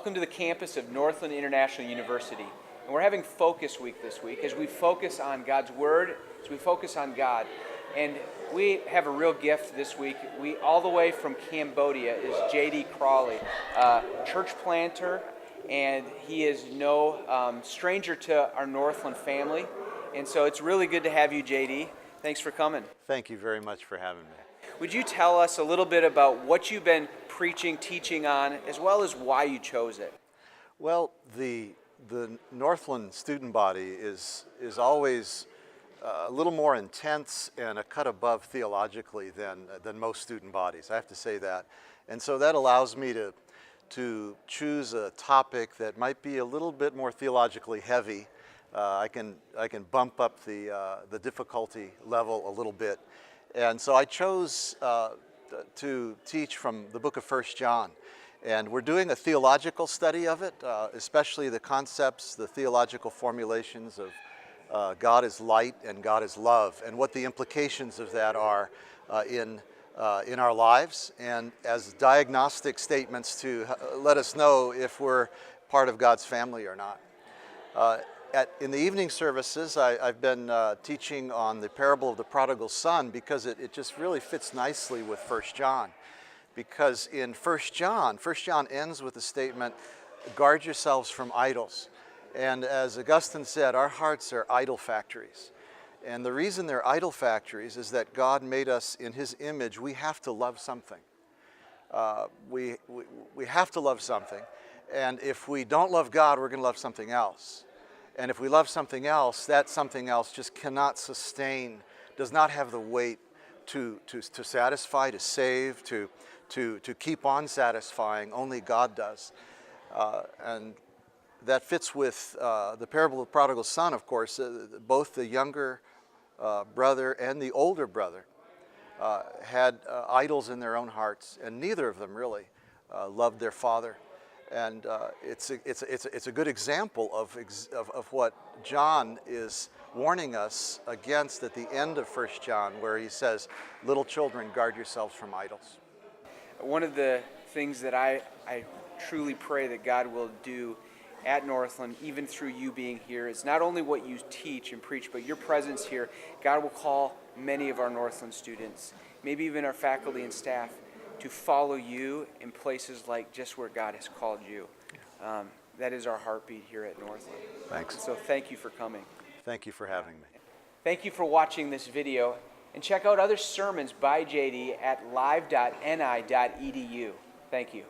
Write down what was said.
Welcome to the campus of Northland International University. And we're having Focus Week this week as we focus on God's Word, as we focus on God. And we have a real gift this week. We, all the way from Cambodia, is J.D. Crawley, church planter, and he is no stranger to our Northland family. And so it's really good to have you, J.D. Thanks for coming. Thank you very much for having me. Would you tell us a little bit about what you've been preaching, teaching on, as well as why you chose it? Well, the Northland student body is always a little more intense and a cut above theologically than most student bodies. I have to say that. And so that allows me to choose a topic that might be a little bit more theologically heavy. I can bump up the difficulty level a little bit. And so I chose to teach from the book of 1 John. And we're doing a theological study of it, especially the concepts, the theological formulations of God is light and God is love, and what the implications of that are in our lives, and as diagnostic statements to let us know if we're part of God's family or not. In the evening services, I've been teaching on the parable of the prodigal son because it just really fits nicely with 1 John. Because in 1 John ends with the statement, guard yourselves from idols. And as Augustine said, our hearts are idol factories. And the reason they're idol factories is that God made us in His image. We have to love something. We have to love something. And if we don't love God, we're going to love something else. And if we love something else, that something else just cannot sustain, does not have the weight to satisfy, to save, to keep on satisfying. Only God does. And that fits with the parable of the prodigal son, of course. Both the younger brother and the older brother had idols in their own hearts, and neither of them really loved their father. And it's a good example of what John is warning us against at the end of 1 John, where he says, little children, guard yourselves from idols. One of the things that I truly pray that God will do at Northland, even through you being here, is not only what you teach and preach, but your presence here. God will call many of our Northland students, maybe even our faculty and staff, to follow you in places like just where God has called you. That is our heartbeat here at Northland. Thanks. So thank you for coming. Thank you for having me. Thank you for watching this video, and check out other sermons by JD at live.ni.edu. Thank you.